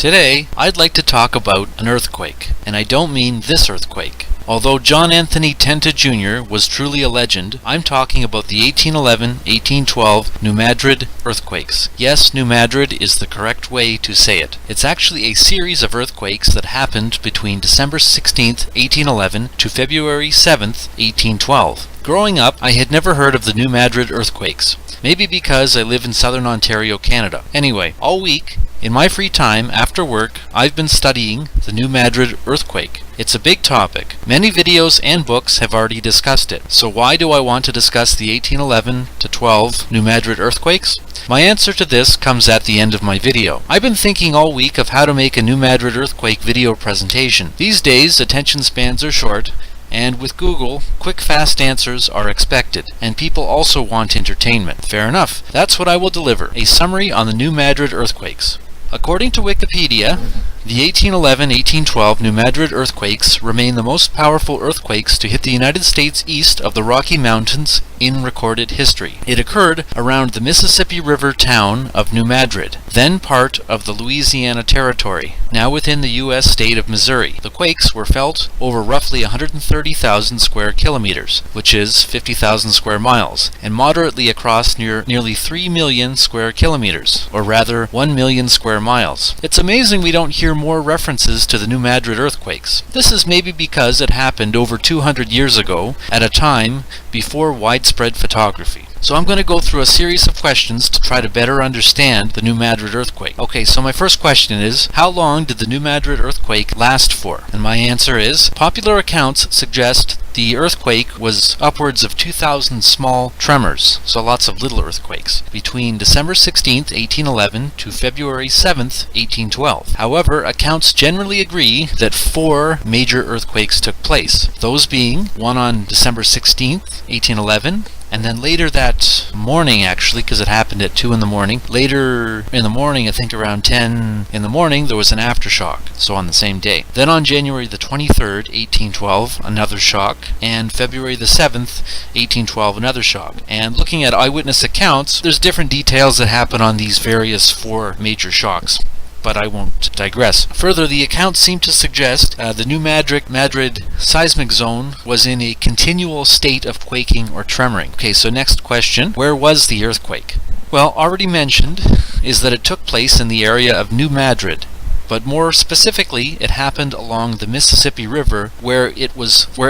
Today, I'd like to talk about an earthquake, and I don't mean this earthquake. Although John Anthony Tenta Jr. was truly a legend, I'm talking about the 1811-1812 New Madrid earthquakes. Yes, New Madrid is the correct way to say it. It's actually a series of earthquakes that happened between December 16th, 1811 to February 7th, 1812. Growing up, I had never heard of the New Madrid earthquakes. Maybe because I live in southern Ontario, Canada. Anyway, all week, in my free time after work, I've been studying the New Madrid earthquake. It's a big topic. Many videos and books have already discussed it. So why do I want to discuss the 1811-12 New Madrid earthquakes? My answer to this comes at the end of my video. I've been thinking all week of how to make a New Madrid earthquake video presentation. These days, attention spans are short, and with Google, quick fast answers are expected, and people also want entertainment. Fair enough. That's what I will deliver, a summary on the New Madrid earthquakes. According to Wikipedia, the 1811-1812 New Madrid earthquakes remain the most powerful earthquakes to hit the United States east of the Rocky Mountains in recorded history. It occurred around the Mississippi River town of New Madrid, then part of the Louisiana Territory, now within the U.S. state of Missouri. The quakes were felt over roughly 130,000 square kilometers, which is 50,000 square miles, and moderately across nearly 3 million square kilometers, or rather 1 million square miles. It's amazing we don't hear more references to the New Madrid earthquakes. This is maybe because it happened over 200 years ago, at a time before widespread photography. So I'm going to go through a series of questions to try to better understand the New Madrid earthquake. Okay, so my first question is, how long did the New Madrid earthquake last for? And my answer is, popular accounts suggest the earthquake was upwards of 2,000 small tremors, so lots of little earthquakes, between December 16th, 1811 to February 7th, 1812. However, accounts generally agree that 4 major earthquakes took place, those being one on December 16th, 1811, and then later that morning, actually, because it happened at 2 in the morning, later in the morning, I think around 10 in the morning, there was an aftershock, so on the same day. Then on January the 23rd, 1812, another shock, and February the 7th, 1812, another shock. And looking at eyewitness accounts, there's different details that happen on these various 4 major shocks, but I won't digress. Further, the accounts seem to suggest the New Madrid seismic zone was in a continual state of quaking or tremoring. Okay, so next question, where was the earthquake? Well, already mentioned is that it took place in the area of New Madrid, but more specifically, it happened along the Mississippi River, where it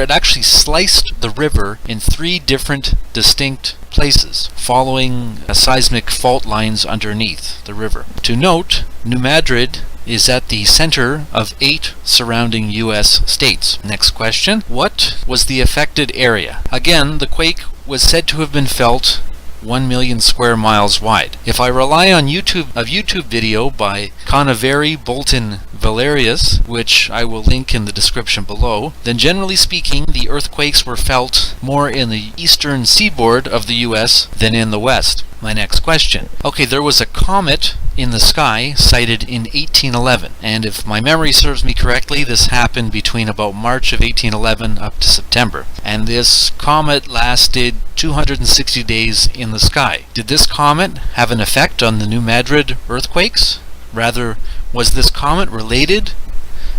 actually sliced the river in 3 different distinct places, following seismic fault lines underneath the river. To note, New Madrid is at the center of 8 surrounding U.S. states. Next question, what was the affected area? Again, the quake was said to have been felt 1 million square miles wide. If I rely on a YouTube video by Conaveri Bolton Valerius, which I will link in the description below, then generally speaking, the earthquakes were felt more in the eastern seaboard of the US than in the west. My next question. Okay, there was a comet in the sky sighted in 1811, and if my memory serves me correctly, this happened between about March of 1811 up to September. And this comet lasted 260 days in the sky. Did this comet have an effect on the New Madrid earthquakes? Rather, was this comet related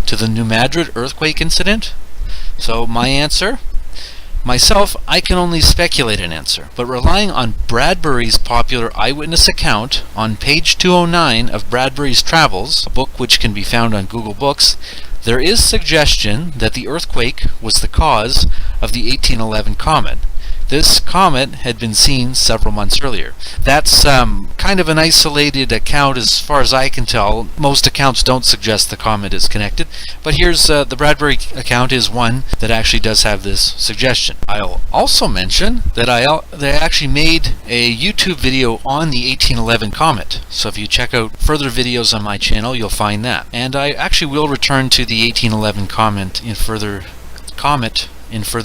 to the New Madrid earthquake incident? So my answer? Myself, I can only speculate an answer, but relying on Bradbury's popular eyewitness account on page 209 of Bradbury's Travels, a book which can be found on Google Books, there is suggestion that the earthquake was the cause of the 1811 comet. This comet had been seen several months earlier. That's kind of an isolated account as far as I can tell. Most accounts don't suggest the comet is connected, but here's the Bradbury account is one that actually does have this suggestion. I'll also mention that they actually made a YouTube video on the 1811 comet, so if you check out further videos on my channel, you'll find that. And I actually will return to the 1811 comet in further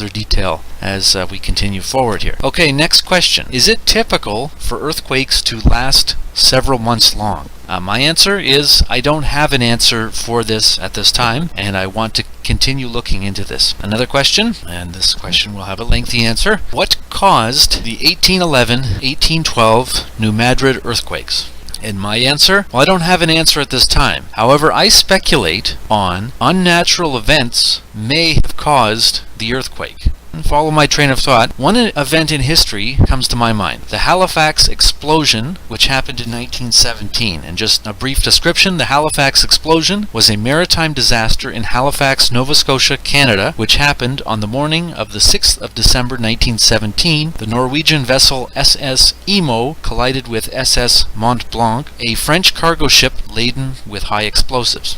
detail as we continue forward here. Okay, next question. Is it typical for earthquakes to last several months long? My answer is I don't have an answer for this at this time, and I want to continue looking into this. Another question, and this question will have a lengthy answer. What caused the 1811-1812 New Madrid earthquakes? And my answer? Well, I don't have an answer at this time. However, I speculate on unnatural events may have caused the earthquake. Follow my train of thought. One event in history comes to my mind. The Halifax explosion, which happened in 1917. And just a brief description, the Halifax explosion was a maritime disaster in Halifax, Nova Scotia, Canada, which happened on the morning of the 6th of December 1917. The Norwegian vessel SS Emo collided with SS Mont Blanc, a French cargo ship laden with high explosives.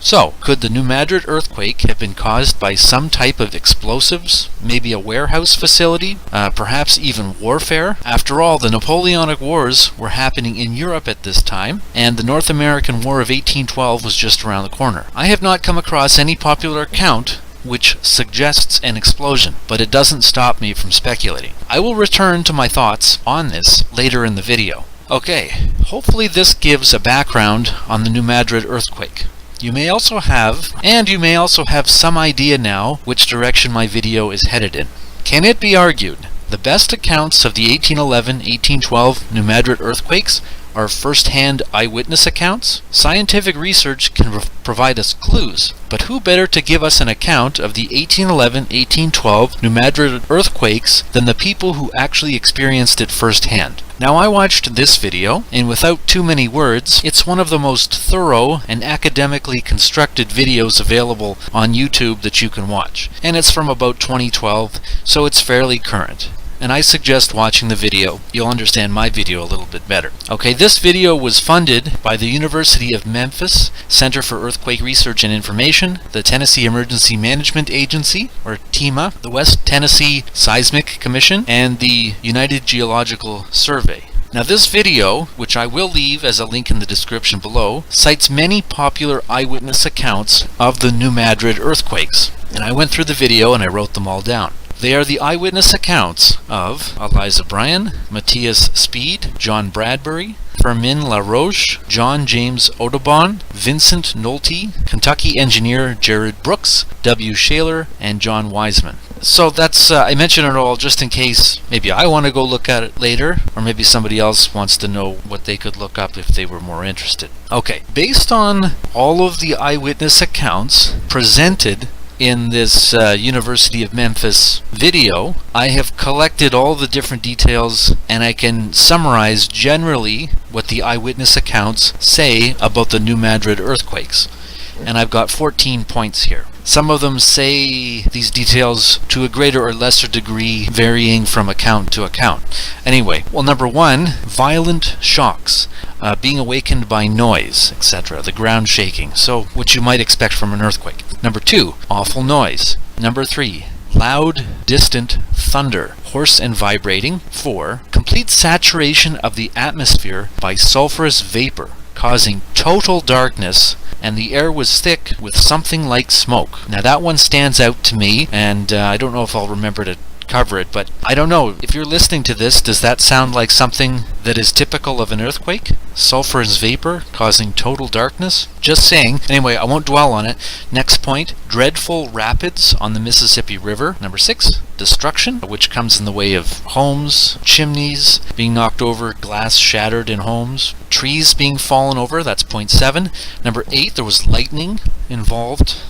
So, could the New Madrid earthquake have been caused by some type of explosives? Maybe a warehouse facility? Perhaps even warfare? After all, the Napoleonic Wars were happening in Europe at this time, and the North American War of 1812 was just around the corner. I have not come across any popular account which suggests an explosion, but it doesn't stop me from speculating. I will return to my thoughts on this later in the video. Okay, hopefully this gives a background on the New Madrid earthquake. You may also have some idea now which direction my video is headed in. Can it be argued the best accounts of the 1811-1812 New Madrid earthquakes are first-hand eyewitness accounts? Scientific research can provide us clues, but who better to give us an account of the 1811-1812 New Madrid earthquakes than the people who actually experienced it firsthand? Now, I watched this video, and without too many words, it's one of the most thorough and academically constructed videos available on YouTube that you can watch. And it's from about 2012, so it's fairly current. And I suggest watching the video. You'll understand my video a little bit better. Okay, this video was funded by the University of Memphis Center for Earthquake Research and Information, the Tennessee Emergency Management Agency, or TEMA, the West Tennessee Seismic Commission, and the United Geological Survey. Now this video, which I will leave as a link in the description below, cites many popular eyewitness accounts of the New Madrid earthquakes. And I went through the video and I wrote them all down. They are the eyewitness accounts of Eliza Bryan, Matthias Speed, John Bradbury, Fermin LaRoche, John James Audubon, Vincent Nolte, Kentucky engineer Jared Brooks, W. Shaler, and John Wiseman. So that's, I mentioned it all just in case maybe I want to go look at it later, or maybe somebody else wants to know what they could look up if they were more interested. Okay, based on all of the eyewitness accounts presented in this University of Memphis video, I have collected all the different details, and I can summarize generally what the eyewitness accounts say about the New Madrid earthquakes. And I've got 14 points here. Some of them say these details to a greater or lesser degree, varying from account to account. Anyway, well, number one, violent shocks, being awakened by noise, etc., the ground shaking, so what you might expect from an earthquake. Number two, awful noise. Number three, loud, distant thunder, hoarse and vibrating. 4, complete saturation of the atmosphere by sulfurous vapor, causing total darkness, and the air was thick with something like smoke. Now that one stands out to me, and I don't know if I'll remember to cover it, but I don't know. If you're listening to this, does that sound like something that is typical of an earthquake? Sulfurous vapor causing total darkness? Just saying. Anyway, I won't dwell on it. Next point, dreadful rapids on the Mississippi River. Number 6, destruction, which comes in the way of homes, chimneys being knocked over, glass shattered in homes, trees being fallen over. That's point 7. Number 8, there was lightning involved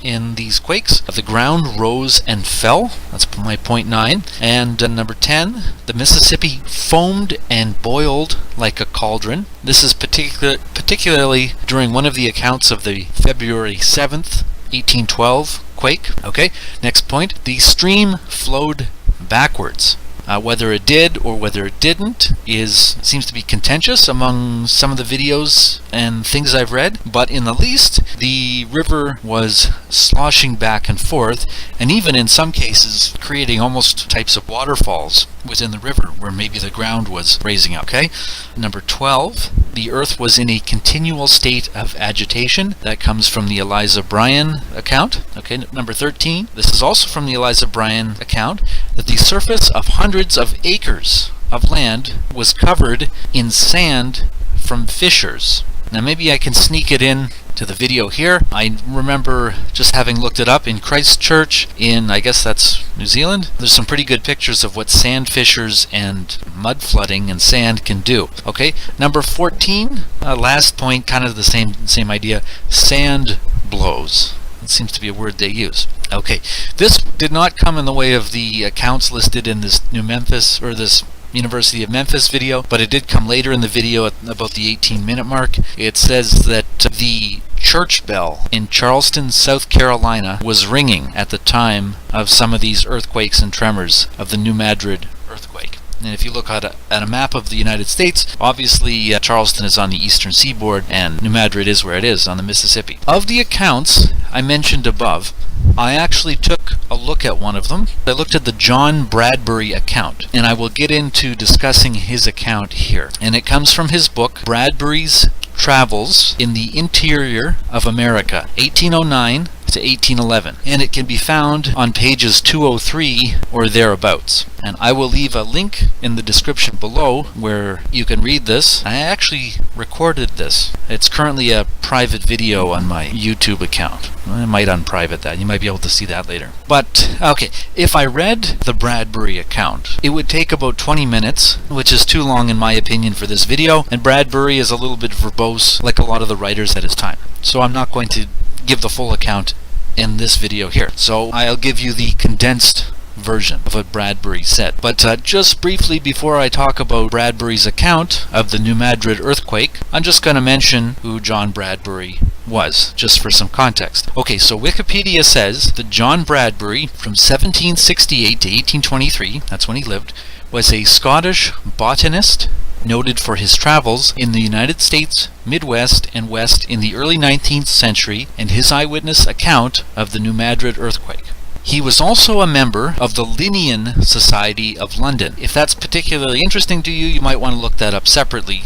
in these quakes. The ground rose and fell. That's my point 9. And number 10, the Mississippi foamed and boiled like a cauldron. This is particularly during one of the accounts of the February 7th, 1812 quake. Okay, next point, the stream flowed backwards. Whether it did or whether it didn't seems to be contentious among some of the videos and things I've read, but in the least, the river was sloshing back and forth, and even in some cases creating almost types of waterfalls within the river where maybe the ground was raising up. Okay, number 12, the earth was in a continual state of agitation. That comes from the Eliza Bryan account. Okay, number 13, this is also from the Eliza Bryan account, that the surface of hundreds of acres of land was covered in sand from fissures. Now maybe I can sneak it in to the video here. I remember just having looked it up in Christchurch in, I guess that's New Zealand. There's some pretty good pictures of what sand fissures and mud flooding and sand can do. Okay, number 14, last point, kind of the same idea, sand blows. It seems to be a word they use. Okay, this did not come in the way of the accounts listed in this New Memphis, or this University of Memphis video, but it did come later in the video at about the 18-minute mark. It says that the church bell in Charleston, South Carolina was ringing at the time of some of these earthquakes and tremors of the New Madrid earthquake. And if you look at a map of the United States, obviously Charleston is on the eastern seaboard and New Madrid is where it is, on the Mississippi. Of the accounts I mentioned above, I actually took a look at one of them. I looked at the John Bradbury account, and I will get into discussing his account here. And it comes from his book, Bradbury's Travels in the Interior of America, 1809 to 1811, and it can be found on pages 203 or thereabouts. And I will leave a link in the description below where you can read this. I actually recorded this. It's currently a private video on my YouTube account. I might unprivate that. You might be able to see that later. But, okay, if I read the Bradbury account, it would take about 20 minutes, which is too long in my opinion for this video, and Bradbury is a little bit verbose like a lot of the writers at his time. So I'm not going to give the full account in this video here. So I'll give you the condensed version of what Bradbury said. But just briefly before I talk about Bradbury's account of the New Madrid earthquake, I'm just going to mention who John Bradbury was, just for some context. Okay, so Wikipedia says that John Bradbury, from 1768 to 1823, that's when he lived, was a Scottish botanist, noted for his travels in the United States, Midwest, and West in the early 19th century, and his eyewitness account of the New Madrid earthquake. He was also a member of the Linnean Society of London. If that's particularly interesting to you, you might want to look that up separately,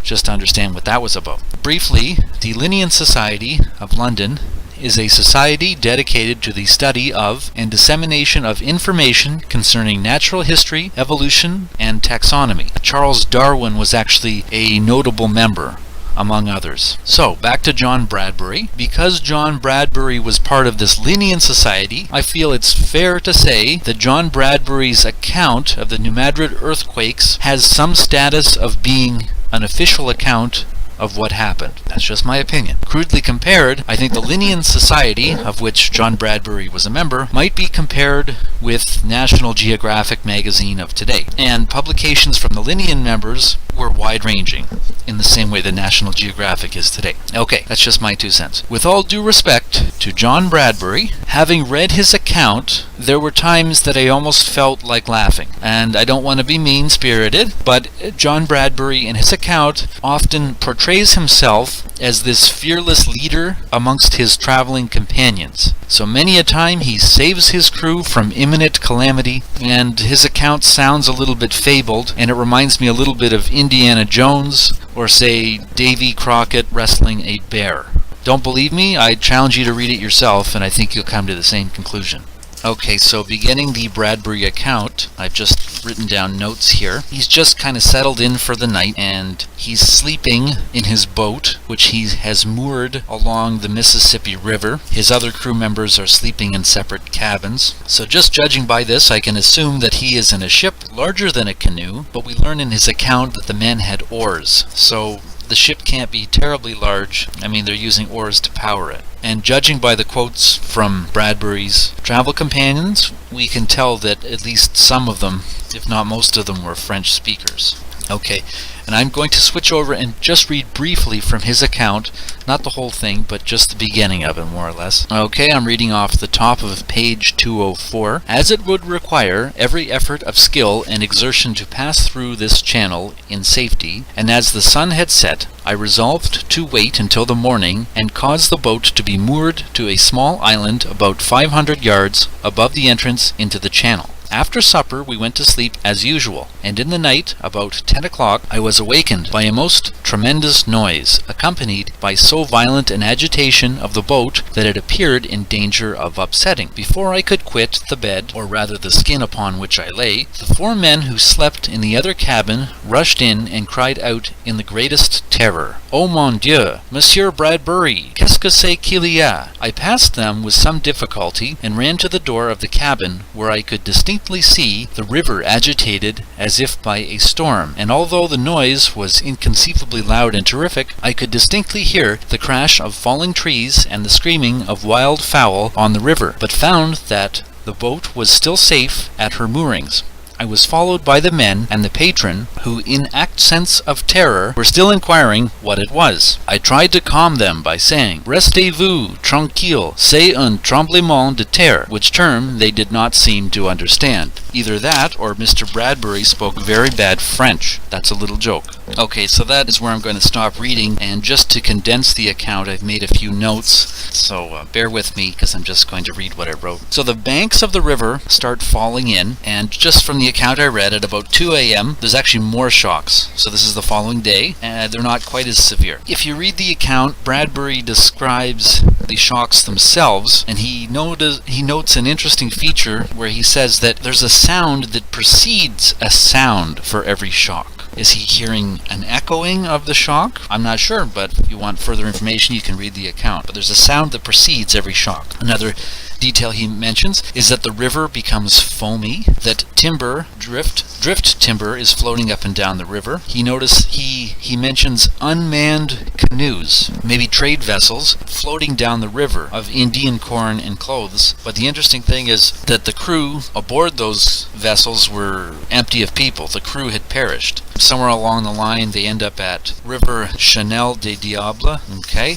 just to understand what that was about. Briefly, the Linnean Society of London is a society dedicated to the study of and dissemination of information concerning natural history, evolution, and taxonomy. Charles Darwin was actually a notable member, among others. So, back to John Bradbury. Because John Bradbury was part of this Linnean Society, I feel it's fair to say that John Bradbury's account of the New Madrid earthquakes has some status of being an official account of what happened. That's just my opinion. Crudely compared, I think the Linnean Society, of which John Bradbury was a member, might be compared with National Geographic magazine of today. And publications from the Linnean members were wide-ranging, in the same way that National Geographic is today. Okay, that's just my 2 cents. With all due respect to John Bradbury, having read his account, there were times that I almost felt like laughing. And I don't want to be mean-spirited, but John Bradbury in his account often portrays himself as this fearless leader amongst his traveling companions. So many a time he saves his crew from imminent calamity, and his account sounds a little bit fabled, and it reminds me a little bit of Indiana Jones, or say Davy Crockett wrestling a bear. Don't believe me? I challenge you to read it yourself, and I think you'll come to the same conclusion. Okay, so beginning the Bradbury account, I've just written down notes here. He's just kind of settled in for the night, and he's sleeping in his boat, which he has moored along the Mississippi River. His other crew members are sleeping in separate cabins. So just judging by this, I can assume that he is in a ship larger than a canoe, but we learn in his account that the men had oars. So the ship can't be terribly large. I mean, they're using oars to power it. And judging by the quotes from Bradbury's travel companions, we can tell that at least some of them, if not most of them, were French speakers. Okay, and I'm going to switch over and just read briefly from his account, not the whole thing, but just the beginning of it, more or less. Okay, I'm reading off the top of page 204. As it would require every effort of skill and exertion to pass through this channel in safety, and as the sun had set, I resolved to wait until the morning and cause the boat to be moored to a small island about 500 yards above the entrance into the channel. After supper we went to sleep as usual, and in the night, about 10 o'clock, I was awakened by a most tremendous noise, accompanied by so violent an agitation of the boat that it appeared in danger of upsetting. Before I could quit the bed, or rather the skin upon which I lay, the 4 men who slept in the other cabin rushed in and cried out in the greatest terror, "Oh mon Dieu, Monsieur Bradbury, qu'est-ce que c'est qu'il y a?" I passed them with some difficulty, and ran to the door of the cabin, where I could distinctly see the river agitated as if by a storm, and although the noise was inconceivably loud and terrific, I could distinctly hear the crash of falling trees and the screaming of wild fowl on the river, but found that the boat was still safe at her moorings. I was followed by the men and the patron, who in accents of terror were still inquiring what it was. I tried to calm them by saying, "Restez-vous tranquille, c'est un tremblement de terre," which term they did not seem to understand. Either that, or Mr. Bradbury spoke very bad French. That's a little joke. Okay, so that is where I'm going to stop reading, and just to condense the account, I've made a few notes, so bear with me, because I'm just going to read what I wrote. So the banks of the river start falling in, and just from the account I read, at about 2 a.m., there's actually more shocks. So this is the following day, and they're not quite as severe. If you read the account, Bradbury describes the shocks themselves, and he notes an interesting feature where he says that there's a sound that precedes a sound for every shock. Is he hearing an echoing of the shock? I'm not sure, but if you want further information, you can read the account. But there's a sound that precedes every shock. Another detail he mentions is that the river becomes foamy, that drift timber is floating up and down the river. He mentions unmanned canoes, maybe trade vessels, floating down the river of Indian corn and clothes. But the interesting thing is that the crew aboard those vessels were empty of people. The crew had perished. Somewhere along the line, they end up at River Chanel des Diables. Okay,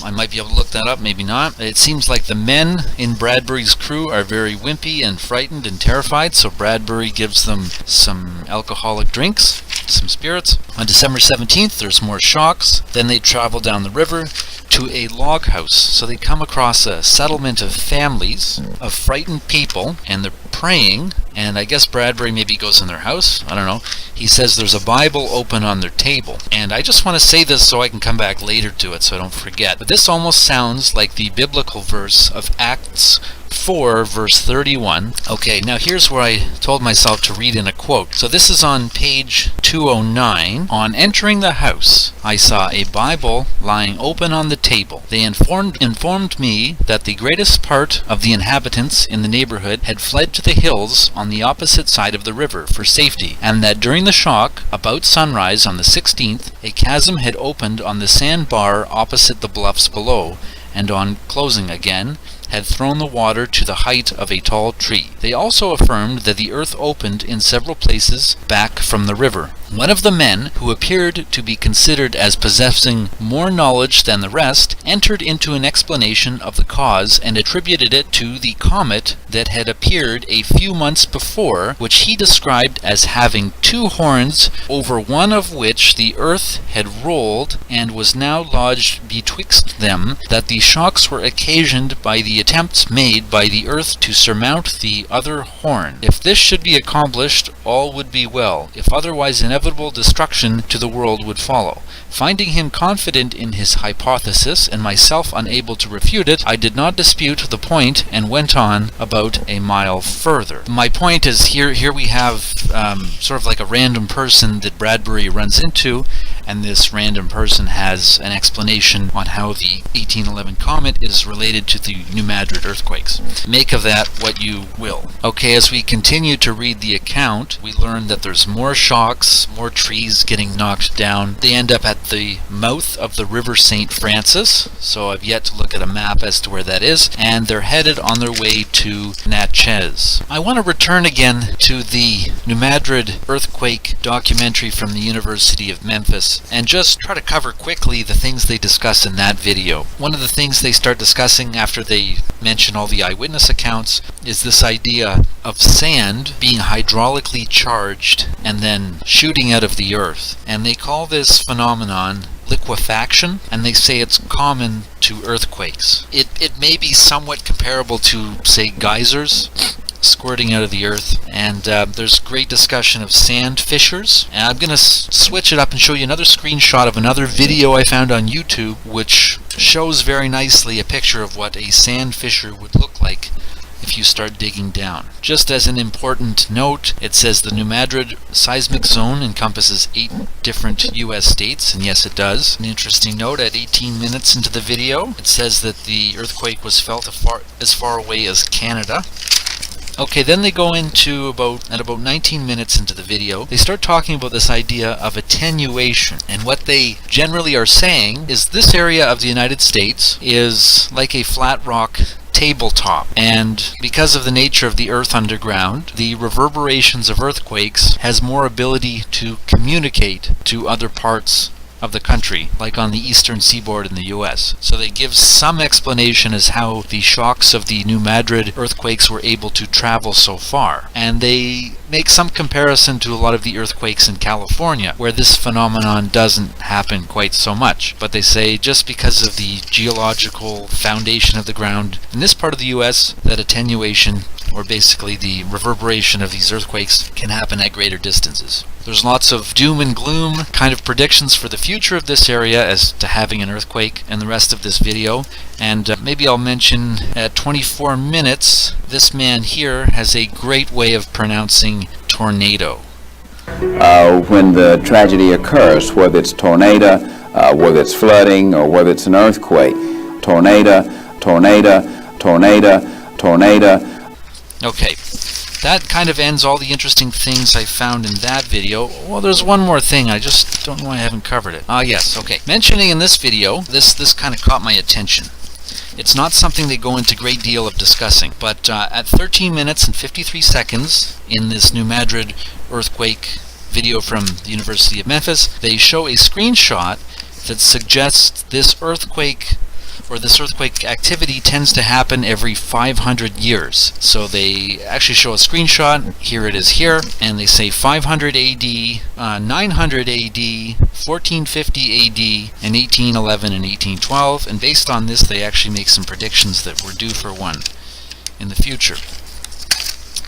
I might be able to look that up, maybe not. It seems like the men in Bradbury's crew are very wimpy and frightened and terrified, so Bradbury gives them some alcoholic drinks, some spirits. On December 17th, there's more shocks. Then they travel down the river to a log house. So they come across a settlement of families of frightened people, and they're praying, and I guess Bradbury maybe goes in their house, I don't know. He says there's a Bible open on their table, and I just want to say this so I can come back later to it so I don't forget, but this almost sounds like the biblical verse of Acts 4 verse 31. Okay, now here's where I told myself to read in a quote. So this is on page 209. "On entering the house, I saw a Bible lying open on the table. They informed me that the greatest part of the inhabitants in the neighborhood had fled to the hills on the opposite side of the river for safety, and that during the shock, about sunrise on the 16th, a chasm had opened on the sandbar opposite the bluffs below, and on closing again, had thrown the water to the height of a tall tree. They also affirmed that the earth opened in several places back from the river. One of the men, who appeared to be considered as possessing more knowledge than the rest, entered into an explanation of the cause and attributed it to the comet that had appeared a few months before, which he described as having 2 horns, over one of which the earth had rolled and was now lodged betwixt them, that the shocks were occasioned by the attempts made by the earth to surmount the other horn. If this should be accomplished, all would be well. If otherwise, inevitable destruction to the world would follow. Finding him confident in his hypothesis and myself unable to refute it, I did not dispute the point and went on about a mile further." My point is here we have sort of like a random person that Bradbury runs into, and this random person has an explanation on how the 1811 comet is related to the New Madrid earthquakes. Make of that what you will. Okay, as we continue to read the account, we learn that there's more shocks, more trees getting knocked down. They end up at the mouth of the River St. Francis, so I've yet to look at a map as to where that is, and they're headed on their way to Natchez. I want to return again to the New Madrid earthquake documentary from the University of Memphis and just try to cover quickly the things they discuss in that video. One of the things they start discussing after they mention all the eyewitness accounts is this idea of sand being hydraulically charged and then shooting out of the earth, and they call this phenomenon liquefaction, and they say it's common to earthquakes. It may be somewhat comparable to, say, geysers. squirting out of the earth, and there's great discussion of sand fissures. And I'm going to switch it up and show you another screenshot of another video I found on YouTube, which shows very nicely a picture of what a sand fissure would look like if you start digging down. Just as an important note, it says the New Madrid seismic zone encompasses 8 different US states, and yes, it does. An interesting note, at 18 minutes into the video, it says that the earthquake was felt as far away as Canada. Okay, then they go into about 19 minutes into the video, they start talking about this idea of attenuation. And what they generally are saying is this area of the United States is like a flat rock tabletop, and because of the nature of the earth underground, the reverberations of earthquakes has more ability to communicate to other parts of the country, like on the eastern seaboard in the US. So they give some explanation as how the shocks of the New Madrid earthquakes were able to travel so far. And they make some comparison to a lot of the earthquakes in California, where this phenomenon doesn't happen quite so much. But they say just because of the geological foundation of the ground in this part of the US, that attenuation, or basically the reverberation of these earthquakes, can happen at greater distances. There's lots of doom and gloom kind of predictions for the future of this area as to having an earthquake in the rest of this video. And maybe I'll mention at 24 minutes, this man here has a great way of pronouncing tornado. When the tragedy occurs, whether it's tornado, whether it's flooding, or whether it's an earthquake, tornado, tornado, tornado, tornado. Okay, that kind of ends all the interesting things I found in that video. Well, there's one more thing, I just don't know why I haven't covered it. Yes, okay. Mentioning in this video, this kind of caught my attention. It's not something they go into great deal of discussing, but at 13 minutes and 53 seconds in this New Madrid earthquake video from the University of Memphis, they show a screenshot that suggests this earthquake activity tends to happen every 500 years. So they actually show a screenshot, here it is here, and they say 500 AD, 900 AD, 1450 AD, and 1811 and 1812, and based on this they actually make some predictions that we're due for one in the future.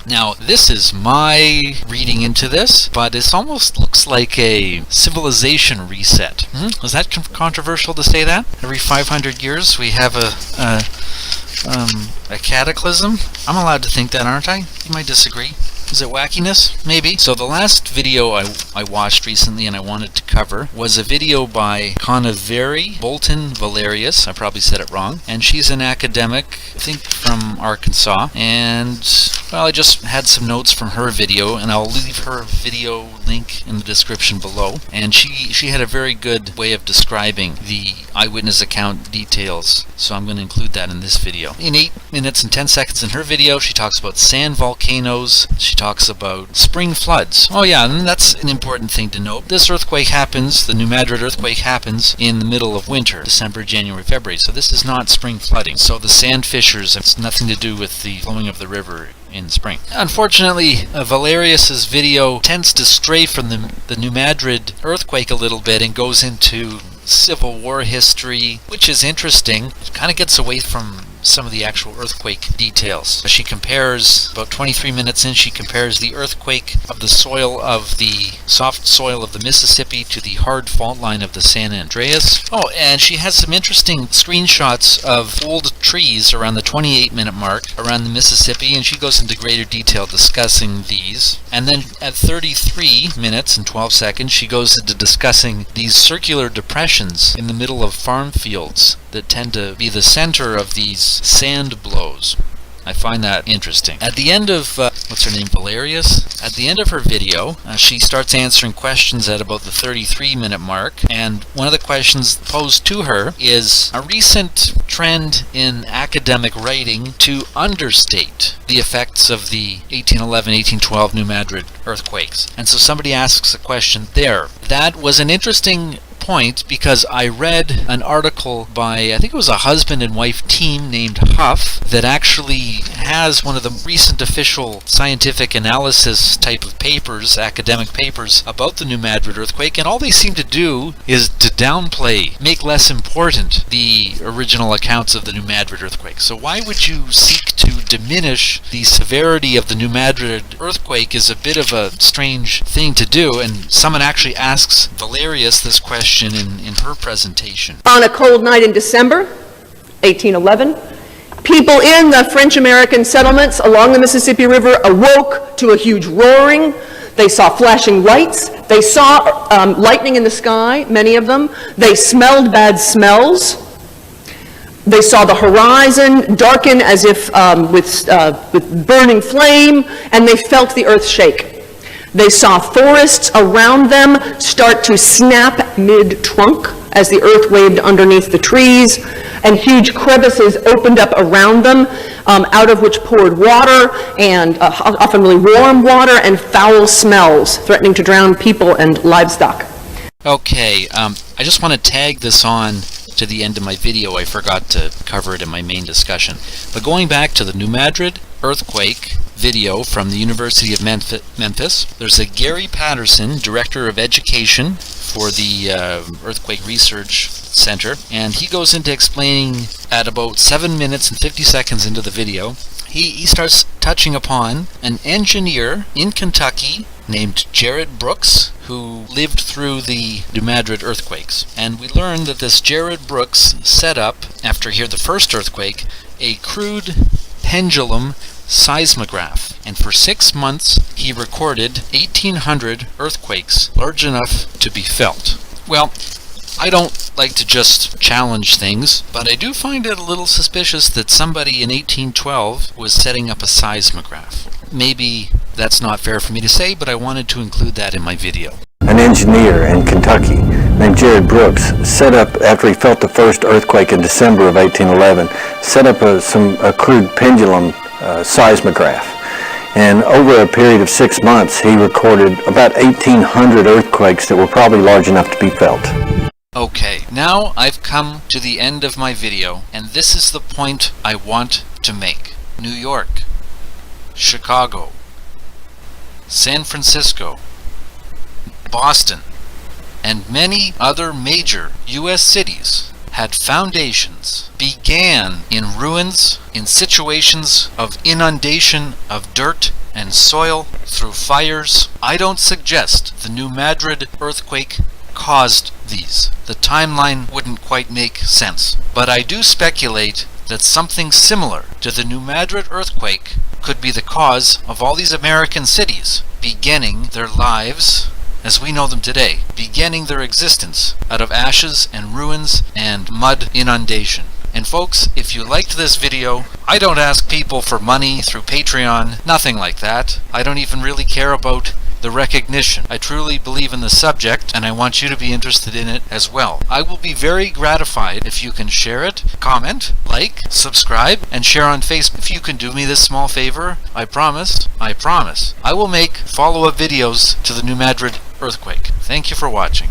Now, this is my reading into this, but it almost looks like a civilization reset. Was that controversial to say that? Every 500 years we have a cataclysm? I'm allowed to think that, aren't I? You might disagree. Is it wackiness? Maybe. So the last video I watched recently and I wanted to cover was a video by Conaveri Bolton Valerius. I probably said it wrong. And she's an academic, I think from Arkansas. And, well, I just had some notes from her video, and I'll leave her video link in the description below. And she had a very good way of describing the eyewitness account details, so I'm going to include that in this video. In 8 minutes and 10 seconds in her video, she talks about sand volcanoes, she talks about spring floods. Oh yeah, and that's an important thing to note. This earthquake happens, the New Madrid earthquake happens in the middle of winter, December, January, February, so this is not spring flooding. So the sand fissures have nothing to do with the flowing of the river in spring. Unfortunately, Valerius's video tends to stray from the New Madrid earthquake a little bit and goes into Civil War history, which is interesting. It kind of gets away from some of the actual earthquake details. She compares, about 23 minutes in, she compares the earthquake of the soil of the soft soil of the Mississippi to the hard fault line of the San Andreas. Oh, and she has some interesting screenshots of old trees around the 28-minute mark around the Mississippi, and she goes into greater detail discussing these. And then at 33 minutes and 12 seconds, she goes into discussing these circular depressions in the middle of farm fields that tend to be the center of these sand blows. I find that interesting. At the end of, what's her name, Valerius? At the end of her video, she starts answering questions at about the 33-minute mark, and one of the questions posed to her is a recent trend in academic writing to understate the effects of the 1811-1812 New Madrid earthquakes. And so somebody asks a question there. That was an interesting point because I read an article by, I think it was a husband and wife team named Huff, that actually has one of the recent official scientific analysis type of papers, academic papers, about the New Madrid earthquake, and all they seem to do is to downplay, make less important the original accounts of the New Madrid earthquake. So why would you seek to diminish the severity of the New Madrid earthquake is a bit of a strange thing to do, and someone actually asks Valerius this question in her presentation. On a cold night in December 1811, people in the French-American settlements along the Mississippi River awoke to a huge roaring. They saw flashing lights. They saw lightning in the sky, many of them. They smelled bad smells. They saw the horizon darken as if with burning flame, and they felt the earth shake. They saw forests around them start to snap mid-trunk as the earth waved underneath the trees, and huge crevices opened up around them, out of which poured water, and often really warm water, and foul smells threatening to drown people and livestock. Okay, I just want to tag this on to the end of my video. I forgot to cover it in my main discussion. But going back to the New Madrid earthquake video from the University of Memphis, there's a Gary Patterson, Director of Education for the Earthquake Research Center, and he goes into explaining at about 7 minutes and 50 seconds into the video, he starts touching upon an engineer in Kentucky named Jared Brooks, who lived through the New Madrid earthquakes. And we learned that this Jared Brooks set up, after here the first earthquake, a crude pendulum seismograph. And for 6 months he recorded 1,800 earthquakes large enough to be felt. Well, I don't like to just challenge things, but I do find it a little suspicious that somebody in 1812 was setting up a seismograph. Maybe that's not fair for me to say, but I wanted to include that in my video. An engineer in Kentucky named Jared Brooks set up, after he felt the first earthquake in December of 1811, set up a crude pendulum seismograph. And over a period of 6 months, he recorded about 1,800 earthquakes that were probably large enough to be felt. Okay, now I've come to the end of my video, and this is the point I want to make. New York, Chicago, San Francisco, Boston, and many other major U.S. cities had foundations, began in ruins, in situations of inundation of dirt and soil through fires. I don't suggest the New Madrid earthquake caused these. The timeline wouldn't quite make sense. But I do speculate that something similar to the New Madrid earthquake could be the cause of all these American cities beginning their lives as we know them today, beginning their existence out of ashes and ruins and mud inundation. And folks, if you liked this video, I don't ask people for money through Patreon, nothing like that. I don't even really care about the recognition. I truly believe in the subject, and I want you to be interested in it as well. I will be very gratified if you can share it, comment, like, subscribe, and share on Facebook. If you can do me this small favor, I promise, I will make follow-up videos to the New Madrid earthquake. Thank you for watching.